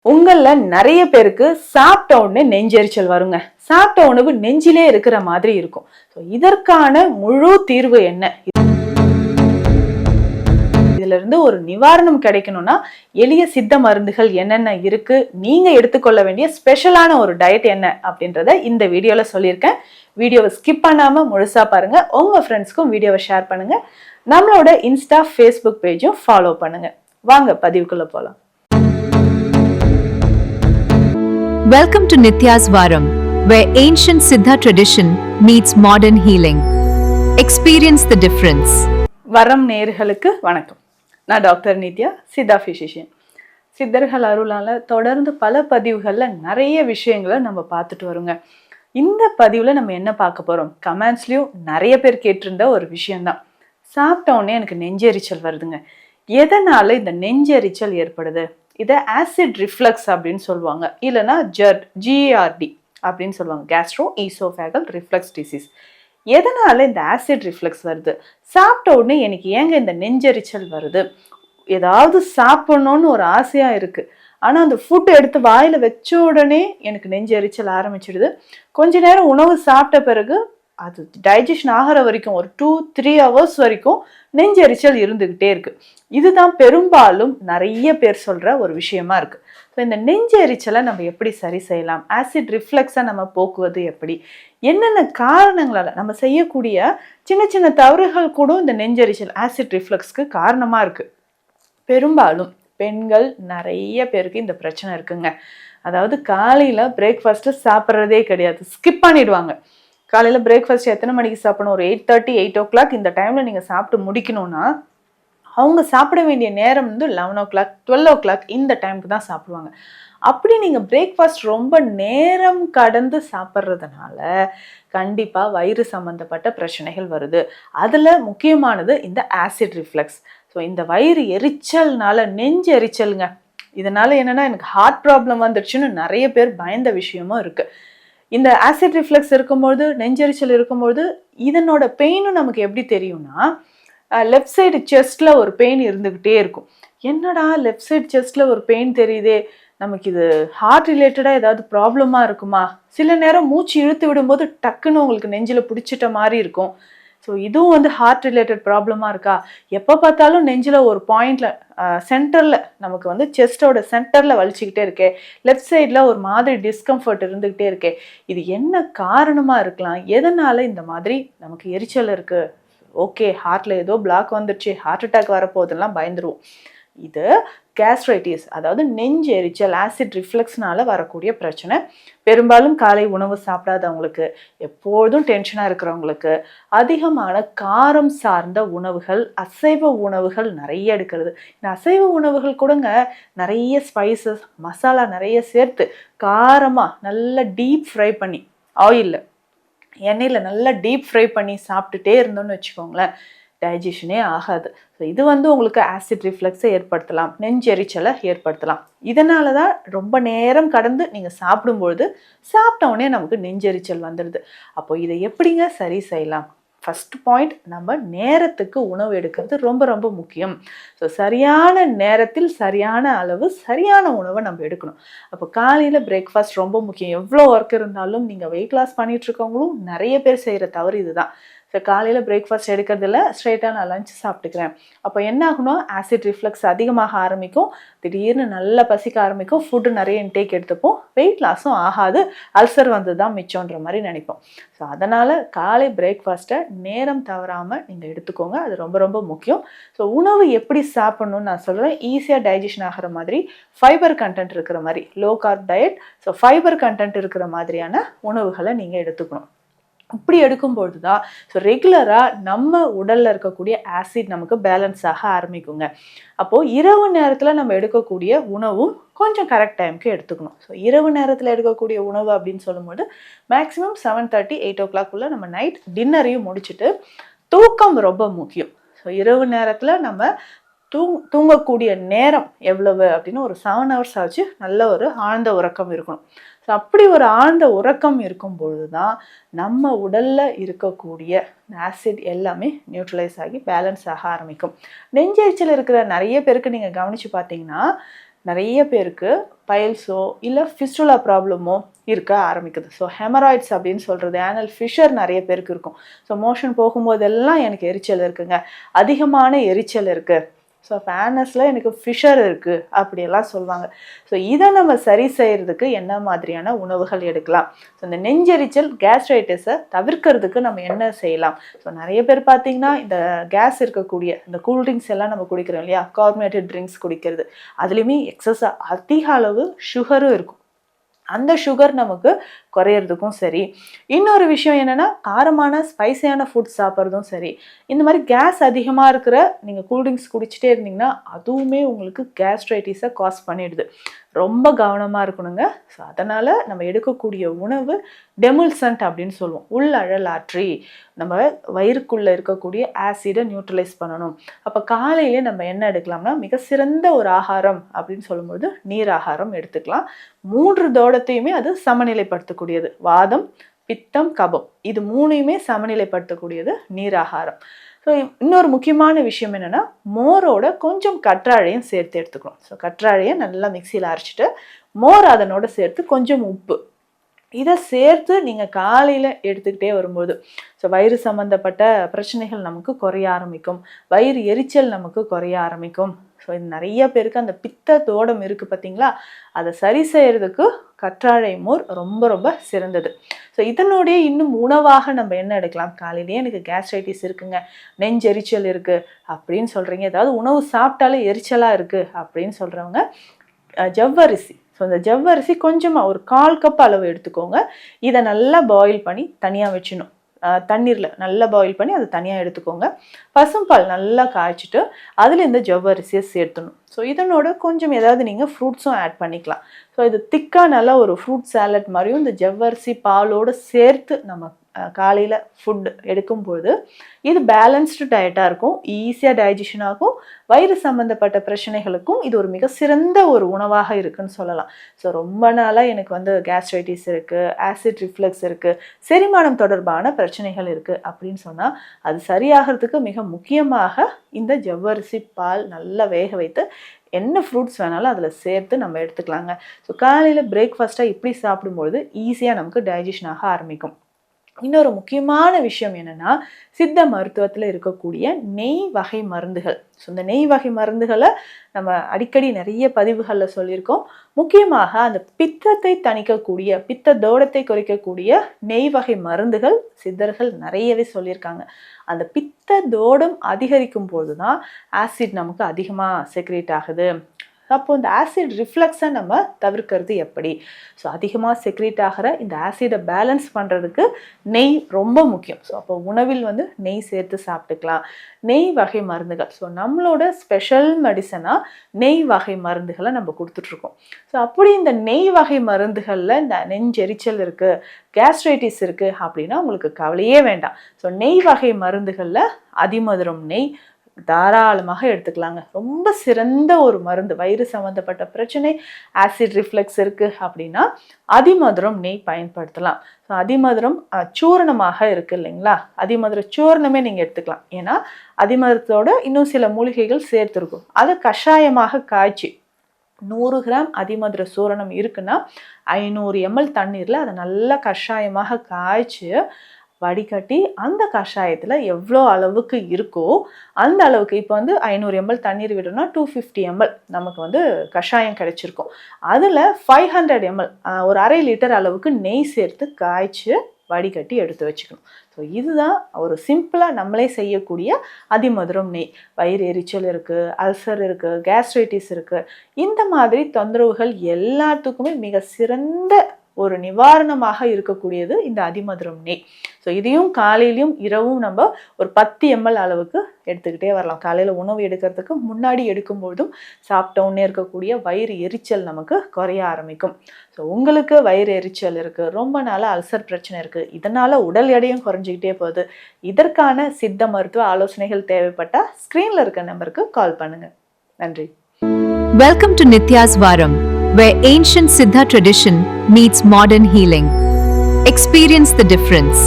உங்கள நிறைய பேருக்கு சாப்பிட்ட உடனே நெஞ்செரிச்சல் வருங்க. சாப்பிட்ட உணவு நெஞ்சிலே இருக்கிற மாதிரி இருக்கும். இதற்கான முழு தீர்வு என்ன? இதுல இருந்து ஒரு நிவாரணம் கிடைக்கணும்னா எளிய சித்த மருந்துகள் என்னென்ன இருக்கு, நீங்க எடுத்துக்கொள்ள வேண்டிய ஸ்பெஷலான ஒரு டயட் என்ன அப்படின்றத இந்த வீடியோல சொல்லியிருக்கேன். வீடியோவை ஸ்கிப் பண்ணாம முழுசா பாருங்க. உங்க ஃப்ரெண்ட்ஸ்க்கும் வீடியோவை ஷேர் பண்ணுங்க. நம்மளோட இன்ஸ்டா, ஃபேஸ்புக் பேஜும் ஃபாலோ பண்ணுங்க. வாங்க பதிவுக்குள்ள போலாம். Welcome to Nitya's Varam, where ancient Siddha tradition meets modern healing. Experience the difference. வரம் நேயர்களுக்கு வணக்கம். நான் டாக்டர் நித்யா, சித்தா பிசிஷியன். சித்தர்கள் அருளால தொடர்ந்து பல பதிவுகள்ல நிறைய விஷயங்களை நம்ம பார்த்துட்டு வரோங்க. இந்த பதிவுல நம்ம என்ன பார்க்க போறோம்? கமெண்ட்ஸ்லயும் நிறைய பேர் கேட்டிருந்த ஒரு விஷயம்தான். சாப்பிட்ட உடனே எனக்கு நெஞ்செரிச்சல் வருதுங்க. எதனால இந்த நெஞ்செரிச்சல் ஏற்படுது? இதை ஆசிட் ரிஃப்ளக்ஸ் அப்படின்னு சொல்லுவாங்க, இல்லைன்னா GERD அப்படின்னு சொல்லுவாங்க, கேஸ்ட்ரோ ஈசோஃபேகல் ரிஃப்ளக்ஸ் டிசீஸ். எதனால இந்த ஆசிட் ரிஃப்ளக்ஸ் வருது? சாப்பிட்ட உடனே எனக்கு ஏங்க இந்த நெஞ்செரிச்சல் வருது? ஏதாவது சாப்பிடணும்னு ஒரு ஆசையா இருக்கு, ஆனா அந்த ஃபுட் எடுத்து வாயில வச்ச உடனே எனக்கு நெஞ்செரிச்சல் ஆரம்பிச்சிடுது. கொஞ்ச நேரம் உணவு சாப்பிட்ட பிறகு அது டைஜஷன் ஆகிற வரைக்கும் ஒரு 2-3 hours வரைக்கும் நெஞ்செரிச்சல் இருந்துகிட்டே இருக்கு. இதுதான் பெரும்பாலும் நிறைய பேர் சொல்ற ஒரு விஷயமா இருக்கு. இந்த நெஞ்செரிச்சலை நம்ம எப்படி சரி செய்யலாம்? ஆசிட் ரிஃப்ளக்ஸை நம்ம போக்குவது எப்படி? என்னென்ன காரணங்களால நம்ம செய்யக்கூடிய சின்ன சின்ன தவறுகள் கூட இந்த நெஞ்செரிச்சல் ஆசிட் ரிஃப்ளக்ஸ்க்கு காரணமா இருக்கு. பெரும்பாலும் பெண்கள் நிறைய பேருக்கு இந்த பிரச்சனை இருக்குங்க. அதாவது காலையில பிரேக்ஃபாஸ்ட் சாப்பிட்றதே கிடையாது, ஸ்கிப் பண்ணிடுவாங்க. காலையில் பிரேக்ஃபாஸ்ட் எத்தனை மணிக்கு சாப்பிடணும்? ஒரு 8:30, 8 o'clock இந்த டைமில் நீங்கள் சாப்பிட்டு முடிக்கணும்னா அவங்க சாப்பிட வேண்டிய நேரம் வந்து 11 o'clock, 12 o'clock இந்த டைமுக்கு தான் சாப்பிடுவாங்க. அப்படி நீங்கள் பிரேக்ஃபாஸ்ட் ரொம்ப நேரம் கடந்து சாப்பிட்றதுனால கண்டிப்பாக வயிறு சம்மந்தப்பட்ட பிரச்சனைகள் வருது. அதில் முக்கியமானது இந்த ஆசிட் ரிஃப்ளக்ஸ். ஸோ இந்த வயிறு எரிச்சல்னால, நெஞ்சு எரிச்சலுங்க, இதனால என்னன்னா எனக்கு ஹார்ட் ப்ராப்ளம் வந்துடுச்சுன்னு நிறைய பேர் பயந்த விஷயமும் இருக்கு. இந்த ஆசிட் ரிஃப்ளக்ஸ் இருக்கும்போது, நெஞ்செரிச்சல் இருக்கும்போது இதனோட பெயினும் நமக்கு எப்படி தெரியும்னா, லெஃப்ட் சைடு செஸ்ட்ல ஒரு பெயின் இருந்துகிட்டே இருக்கும். என்னடா லெஃப்ட் சைடு செஸ்ட்ல ஒரு பெயின் தெரியுதே, நமக்கு இது ஹார்ட் ரிலேட்டடா ஏதாவது ப்ராப்ளமா இருக்குமா? சில நேரம் மூச்சு இழுத்து விடும்போது டக்குன்னு உங்களுக்கு நெஞ்சில பிடிச்சிட்ட மாதிரி இருக்கும். ஸோ இதுவும் வந்து ஹார்ட் ரிலேட்டட் ப்ராப்ளமா இருக்கா? எப்போ பார்த்தாலும் நெஞ்சில் ஒரு பாயிண்ட்ல சென்டர்ல, நமக்கு வந்து செஸ்டோட சென்டர்ல வலிச்சுக்கிட்டே இருக்கே, லெஃப்ட் சைட்ல ஒரு மாதிரி டிஸ்கம்ஃபர்ட் இருந்துகிட்டே இருக்கே, இது என்ன காரணமா இருக்கலாம்? எதனால இந்த மாதிரி நமக்கு எரிச்சல் இருக்கு? ஓகே, ஹார்ட்ல ஏதோ பிளாக் வந்துடுச்சு, ஹார்ட் அட்டாக் வரப்போதெல்லாம் பயந்துருவோம். இது கேஸ்ட்ரைட்டிஸ், அதாவது நெஞ்சு எரிச்சல், ஆசிட் ரிஃப்ளக்ஸ்னால வரக்கூடிய பிரச்சனை. பெரும்பாலும் காலை உணவு சாப்பிடாதவங்களுக்கு, எப்போதும் டென்ஷனாக இருக்கிறவங்களுக்கு, அதிகமான காரம் சார்ந்த உணவுகள், அசைவ உணவுகள் நிறைய எடுக்கிறது. இந்த அசைவ உணவுகள் கூடங்க நிறைய ஸ்பைசஸ், மசாலா நிறைய சேர்த்து காரமாக நல்லா டீப் ஃப்ரை பண்ணி, ஆயிலில், எண்ணெயில் நல்லா டீப் ஃப்ரை பண்ணி சாப்பிட்டுட்டே இருந்தோம்னு வச்சுக்கோங்களேன், டைஜஷனே ஆகாது. ஸோ இது வந்து உங்களுக்கு ஆசிட் ரிஃப்ளக்ஸை ஏற்படுத்தலாம், நெஞ்செரிச்சலை ஏற்படுத்தலாம். இதனால தான் ரொம்ப நேரம் கடந்து நீங்கள் சாப்பிடும்பொழுது சாப்பிட்ட உடனே நமக்கு நெஞ்செரிச்சல் வந்துடுது. அப்போ இதை எப்படிங்க சரி செய்யலாம்? ஃபர்ஸ்ட் பாயிண்ட், நம்ம நேரத்துக்கு உணவு எடுக்கிறது ரொம்ப ரொம்ப முக்கியம். ஸோ சரியான நேரத்தில் சரியான அளவு சரியான உணவை நம்ம எடுக்கணும். அப்போ காலையில் பிரேக்ஃபாஸ்ட் ரொம்ப முக்கியம். எவ்வளோ ஒர்க் இருந்தாலும் நீங்கள் வெயிட் லாஸ் பண்ணிட்டு இருக்கவங்களும் நிறைய பேர் செய்கிற தவறு இதுதான். ஸோ காலையில் பிரேக்ஃபாஸ்ட் எடுக்கிறதில்ல, ஸ்ட்ரெயிட்டாக நான் லஞ்ச் சாப்பிட்டுக்கிறேன். அப்போ என்ன ஆகணும்? ஆசிட் ரிஃப்ளக்ஸ் அதிகமாக ஆரம்பிக்கும், திடீர்னு நல்லா பசிக்க ஆரம்பிக்கும், ஃபுட்டு நிறைய இன்டேக் எடுத்துப்போம், வெயிட் லாஸும் ஆகாது, அல்சர் வந்து தான் மிச்சம்ன்ற மாதிரி நினைப்போம். ஸோ அதனால் காலை பிரேக்ஃபாஸ்ட்டை நேரம் தவறாமல் நீங்கள் எடுத்துக்கோங்க, அது ரொம்ப ரொம்ப முக்கியம். ஸோ உணவு எப்படி சாப்பிட்ணுன்னு நான் சொல்கிறேன். ஈஸியாக டைஜஷன் ஆகிற மாதிரி, ஃபைபர் கண்டென்ட் இருக்கிற மாதிரி, low corp diet. So fibre content இருக்கிற மாதிரியான உணவுகளை நீங்கள் எடுத்துக்கணும். இப்படி எடுக்கும்போது தான் ஸோ ரெகுலராக நம்ம உடலில் இருக்கக்கூடிய ஆசிட் நமக்கு பேலன்ஸ் ஆக ஆரம்பிக்குங்க. அப்போது இரவு நேரத்தில் நம்ம எடுக்கக்கூடிய உணவும் கொஞ்சம் கரெக்ட் டைமுக்கு எடுத்துக்கணும். ஸோ இரவு நேரத்தில் எடுக்கக்கூடிய உணவு அப்படின்னு சொல்லும்போது மேக்ஸிமம் 7:30, 8 o'clock நம்ம நைட் டின்னரையும் முடிச்சுட்டு, தூக்கம் ரொம்ப முக்கியம். ஸோ இரவு நேரத்தில் நம்ம தூங்கக்கூடிய நேரம் எவ்வளவு அப்படின்னு ஒரு 7 hours ஆச்சு நல்ல ஒரு ஆழ்ந்த உறக்கம் இருக்கணும். ஸோ அப்படி ஒரு ஆழ்ந்த உறக்கம் இருக்கும்பொழுது தான் நம்ம உடல்ல இருக்கக்கூடிய ஆசிட் எல்லாமே நியூட்ரலைஸ் ஆகி பேலன்ஸ் ஆக ஆரம்பிக்கும். நெஞ்செரிச்சல் இருக்கிற நிறைய பேருக்கு நீங்கள் கவனிச்சு பார்த்தீங்கன்னா, நிறைய பேருக்கு பைல்ஸோ இல்லை ஃபிஸ்டுலா ப்ராப்ளமோ இருக்க ஆரம்பிக்குது. ஸோ ஹெமராய்ட்ஸ் அப்படின்னு சொல்கிறது, ஆனல் ஃபிஷர் நிறைய பேருக்கு இருக்கும். ஸோ மோஷன் போகும்போதெல்லாம் எனக்கு எரிச்சல் இருக்குங்க, அதிகமான எரிச்சல் இருக்குது, ஸோ அப்போ ஆனஸில் எனக்கு ஃபிஷர் இருக்குது அப்படியெல்லாம் சொல்லுவாங்க. ஸோ இதை நம்ம சரி செய்கிறதுக்கு என்ன மாதிரியான உணவுகள் எடுக்கலாம்? ஸோ இந்த நெஞ்செரிச்சல் கேஸ்ட்ரைட்டிஸை தவிர்க்கிறதுக்கு நம்ம என்ன செய்யலாம்? ஸோ நிறைய பேர் பார்த்திங்கன்னா இந்த கேஸ் இருக்கக்கூடிய இந்த கூல்ட்ரிங்க்ஸ் எல்லாம் நம்ம குடிக்கிறோம் இல்லையா, கார்பனேட்டட் ட்ரிங்க்ஸ் குடிக்கிறது, அதுலேயுமே எக்ஸஸாக அதிக அளவு சுகரும் இருக்கும். அந்த சுகர் நமக்கு குறையிறதுக்கும் சரி. இன்னொரு விஷயம் என்னென்னா, காரமான ஸ்பைசியான ஃபுட் சாப்பிட்றதும் சரி. இந்த மாதிரி கேஸ் அதிகமாக இருக்கிற நீங்கள் கூல்ட்ரிங்க்ஸ் குடிச்சிட்டே இருந்தீங்கன்னா அதுவுமே உங்களுக்கு கேஸ்ட்ரைட்டிஸை காஸ் பண்ணிடுது. ரொம்ப கவனமாக இருக்கணுங்க. ஸோ அதனால் நம்ம எடுக்கக்கூடிய உணவு டெமுல்சன்ட் அப்படின்னு சொல்லுவோம், உள்ளழலாற்றி, நம்ம வயிறுக்குள்ளே இருக்கக்கூடிய ஆசிடை நியூட்ரலைஸ் பண்ணணும். அப்போ காலையிலே நம்ம என்ன எடுக்கலாம்னா, மிக சிறந்த ஒரு ஆகாரம் அப்படின்னு சொல்லும்போது நீர் ஆகாரம் எடுத்துக்கலாம். 3 தோடத்தையுமே அது சமநிலைப்படுத்தக்கூடியது. வாதம், பித்தம், கபம், இது 3யுமே சமநிலைப்படுத்தக்கூடியது நீராகாரம். ஸோ இன்னொரு முக்கியமான விஷயம் என்னென்னா, மோரோட கொஞ்சம் கற்றாழையும் சேர்த்து எடுத்துக்கணும். ஸோ கற்றாழையை நல்லா மிக்சியில் அரைச்சிட்டு மோர் அதனோட சேர்த்து கொஞ்சம் உப்பு, இதை சேர்த்து நீங்கள் காலையில் எடுத்துக்கிட்டே வரும்போது ஸோ வயிறு சம்மந்தப்பட்ட பிரச்சனைகள் நமக்கு குறைய ஆரம்பிக்கும், வயிறு எரிச்சல் நமக்கு குறைய ஆரம்பிக்கும். ஸோ இது நிறைய பேருக்கு அந்த பித்த தோடம் இருக்குது பார்த்தீங்களா, அதை சரி செய்கிறதுக்கு கற்றாழை மோர் ரொம்ப ரொம்ப சிறந்தது. ஸோ இதனுடைய இன்னும் உணவாக நம்ம என்ன எடுக்கலாம்? காலையிலேயே எனக்கு கேஸ்ட்ரைட்டிஸ் இருக்குங்க, நெஞ்செரிச்சல் இருக்குது அப்படின்னு சொல்கிறீங்க, ஏதாவது உணவு சாப்பிட்டாலே எரிச்சலாக இருக்குது அப்படின்னு சொல்கிறவங்க ஜவ்வரிசி, ஸோ இந்த ஜவ்வரிசி கொஞ்சமாக ஒரு 1/4 கப் அளவு எடுத்துக்கோங்க. இதை நல்லா பாயில் பண்ணி தனியாக வச்சிடணும். தண்ணீரில் நல்லா பாயில் பண்ணி அதை தனியாக எடுத்துக்கோங்க. பசும்பால் நல்லா காய்ச்சிட்டு அதில் இந்த ஜவ்வரிசியை சேர்த்துணும். ஸோ இதனோட கொஞ்சம் ஏதாவது நீங்கள் ஃப்ரூட்ஸும் ஆட் பண்ணிக்கலாம். ஸோ இது திக்காக நல்லா ஒரு ஃப்ரூட் சாலட் மாதிரியும் இந்த ஜவ்வரிசி பாலோடு சேர்த்து நம்ம காலையில் ஃபுட் எடுக்கும்போது இது பேலன்ஸ்டு டயட்டாக இருக்கும், ஈஸியாக டைஜஷன் ஆகும், வயிறு சம்மந்தப்பட்ட பிரச்சனைகளுக்கும் இது ஒரு மிக சிறந்த ஒரு உணவாக இருக்குன்னு சொல்லலாம். ஸோ ரொம்ப நாளாக எனக்கு வந்து கேஸ்ட்ரைட்டிஸ் இருக்குது, ஆசிட் ரிஃப்ளெக்ஸ் இருக்குது, செரிமானம் தொடர்பான பிரச்சனைகள் இருக்குது அப்படின்னு சொன்னால் அது சரியாகிறதுக்கு மிக முக்கியமாக இந்த ஜவ்வரிசி பால் நல்லா வேக வைத்து என்ன ஃப்ரூட்ஸ் வேணாலும் அதில் சேர்த்து நம்ம எடுத்துக்கலாங்க. ஸோ காலையில் பிரேக்ஃபாஸ்ட்டாக இப்படி சாப்பிடும்பொழுது ஈஸியாக நமக்கு டைஜஷன் ஆக ஆரம்பிக்கும். இன்னொரு முக்கியமான விஷயம் என்னென்னா, சித்த மருத்துவத்தில் இருக்கக்கூடிய நெய் வகை மருந்துகள். ஸோ இந்த நெய் வகை மருந்துகளை நம்ம அடிக்கடி நிறைய பதிவுகளில் சொல்லியிருக்கோம். முக்கியமாக அந்த பித்தத்தை தணிக்கக்கூடிய, பித்த தோடத்தை குறைக்கக்கூடிய நெய் வகை மருந்துகள் சித்தர்கள் நிறையவே சொல்லியிருக்காங்க. அந்த பித்த தோடம் அதிகரிக்கும் போது தான் ஆசிட் நமக்கு அதிகமாக செக்ரேட் ஆகுது. அப்போ இந்த ஆசிட் ரிஃப்ளெக்ஸை நம்ம தவிர்க்கிறது எப்படி? ஸோ அதிகமாக செக்ரேட் ஆகிற இந்த ஆசிடை பேலன்ஸ் பண்ணுறதுக்கு நெய் ரொம்ப முக்கியம். ஸோ அப்போ உணவில் வந்து நெய் சேர்த்து சாப்பிட்டுக்கலாம். நெய் வகை மருந்துகள், ஸோ நம்மளோட ஸ்பெஷல் மெடிசனாக நெய் வகை மருந்துகளை நம்ம கொடுத்துட்ருக்கோம். ஸோ அப்படி இந்த நெய் வகை மருந்துகளில் இந்த நெஞ்செரிச்சல் இருக்குது, கேஸ்ட்ரைட்டிஸ் இருக்குது அப்படின்னா உங்களுக்கு கவலையே வேண்டாம். ஸோ நெய் வகை மருந்துகளில் அதிமதுரம் நெய் தாராளமாக எடுத்துக்கலாங்க. ரொம்ப சிறந்த ஒரு மருந்து. வயிறு சம்மந்தப்பட்ட பிரச்சனை, ஆசிட் ரிஃப்ளெக்ஸ் இருக்குது அப்படின்னா அதிமதுரம் நெய் பயன்படுத்தலாம். ஸோ அதிமதுரம் சூரணமாக இருக்குது இல்லைங்களா, அதிமதுர சூரணமே நீங்கள் எடுத்துக்கலாம். ஏன்னா அதிமதுரத்தோட இன்னும் சில மூலிகைகள் சேர்த்துருக்கும். அதை கஷாயமாக காய்ச்சி 100 கிராம் அதிமதுர சூரணம் இருக்குன்னா 500 ml தண்ணீரில் அதை நல்லா கஷாயமாக காய்ச்சி வடிகட்டி அந்த கஷாயத்தில் எவ்வளோ அளவுக்கு இருக்கோ அந்த அளவுக்கு, இப்போ வந்து 500 ml தண்ணீர் விடணும்னா 250 ml நமக்கு வந்து கஷாயம் கிடைச்சிருக்கும். அதில் 500 ml ஒரு 1/2 லிட்டர் அளவுக்கு நெய் சேர்த்து காய்ச்சி வடிகட்டி எடுத்து வச்சுக்கணும். ஸோ இதுதான் ஒரு சிம்பிளாக நம்மளே செய்யக்கூடிய அதிமதுரம் நெய். வயிறு எரிச்சல் இருக்குது, அல்சர் இருக்குது, கேஸ்ட்ரைட்டிஸ் இருக்குது, இந்த மாதிரி தொந்தரவுகள் எல்லாத்துக்குமே மிக சிறந்த ஒரு நிவாரணமாக இருக்கக்கூடியது இந்த அதிமதுரம் நெய். ஸோ இதையும் காலையிலையும் இரவும் நம்ம ஒரு 10 ml அளவுக்கு எடுத்துக்கிட்டே வரலாம். காலையில் உணவு எடுக்கிறதுக்கு முன்னாடி எடுக்கும்போதும் சாப்பிட்டோன்னே இருக்கக்கூடிய வயிறு எரிச்சல் நமக்கு குறைய ஆரம்பிக்கும். ஸோ உங்களுக்கு வயிறு எரிச்சல் இருக்குது, ரொம்ப நாளாக அல்சர் பிரச்சனை இருக்குது, இதனால் உடல் எடையும் குறைஞ்சிக்கிட்டே போகுது, இதற்கான சித்த மருத்துவ ஆலோசனைகள் தேவைப்பட்டால் ஸ்க்ரீனில் இருக்க நம்பருக்கு கால் பண்ணுங்கள். நன்றி. Welcome to Nitya's Varam, where ancient Siddha tradition meets modern healing. Experience the difference.